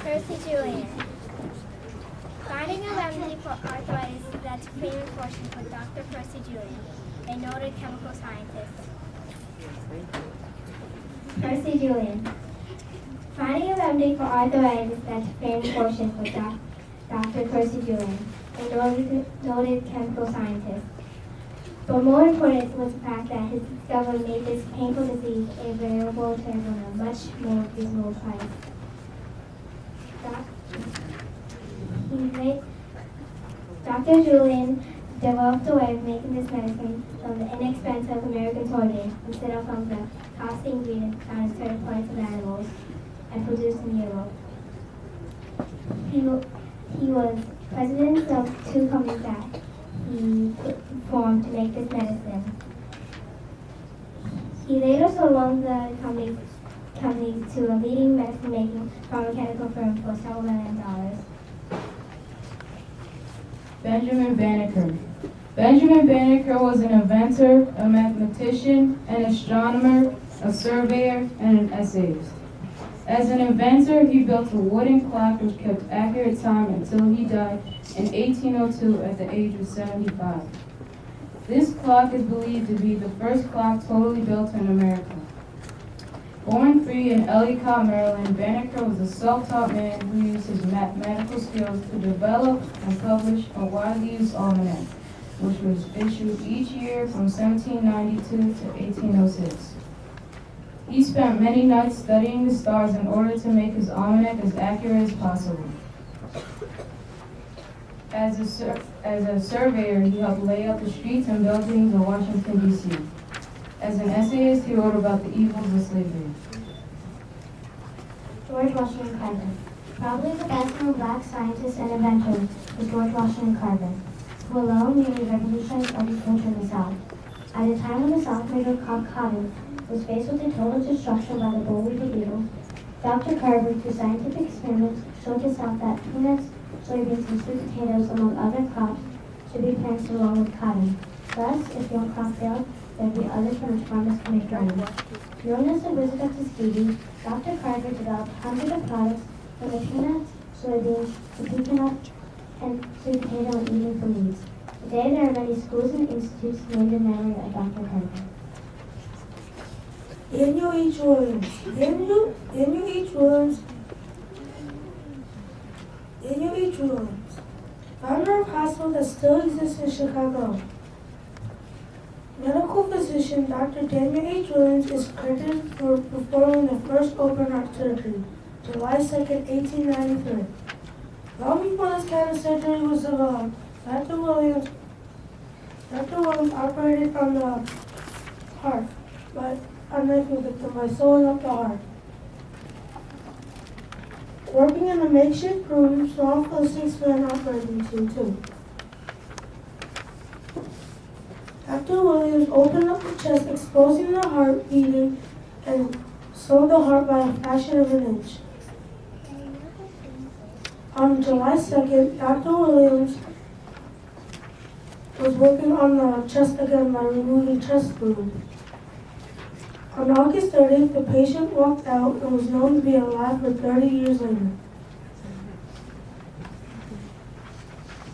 Percy Julian. Finding a remedy for arthritis that's famous fortune for Dr. Percy Julian, a noted chemical scientist. Percy Julian. Finding a remedy for arthritis that's famous fortune for Dr. Percy Julian, a noted chemical scientist. But more important was the fact that his discovery made this painful disease available to everyone at a much more reasonable price. Dr. Julian developed a way of making this medicine from the inexpensive American soybean instead of from the costly ingredients found in certain parts of animals and produced in Europe. He was president of two companies that he formed to make this medicine. He later sold the companies to a leading medicine-making pharmaceutical firm for several $1 million. Benjamin Banneker. Benjamin Banneker was an inventor, a mathematician, an astronomer, a surveyor, and an essayist. As an inventor, he built a wooden clock which kept accurate time until he died in 1802 at the age of 75. This clock is believed to be the first clock totally built in America. Born free in Ellicott, Maryland, Banneker was a self-taught man who used his mathematical skills to develop and publish a widely used almanac, which was issued each year from 1792 to 1806. He spent many nights studying the stars in order to make his almanac as accurate as possible. As a surveyor, he helped lay out the streets and buildings of Washington, D.C. As an essayist, he wrote about the evils of slavery. George Washington Carver. Probably the best known black scientist and inventor was George Washington Carver, who alone nearly revolutionized agriculture in the South. At a time when the South trader crop cotton was faced with the total destruction by the boll weevil beetle, Dr. Carver, through scientific experiments, showed the South that peanuts, soybeans, and sweet potatoes, among other crops, should be planted along with cotton. Thus, if one crop failed, there would be others from which farmers could make money. Known as the Wizard of Tuskegee, Dr. Carver developed hundreds of products from the peanuts, soybeans, the peanut, and sweet potato, and even from weeds. Today, there are many schools and institutes named in memory of Dr. Carver. Daniel H. Williams. Daniel H. Williams, founder of a hospital that still exists in Chicago. Medical physician Dr. Daniel H. Williams is credited for performing the first open heart surgery, July 2nd, 1893. Long before this kind of surgery was developed, Dr. Williams operated on the heart by unknifing the victim by sewing up the heart. Working in a makeshift room, small physicians began operating too. Dr. Williams opened up the chest, exposing the heart beating, and sewed the heart by a fraction of an inch. On July 2nd, Dr. Williams was working on the chest again by removing chest fluid. On August 30th, the patient walked out and was known to be alive for 30 years later.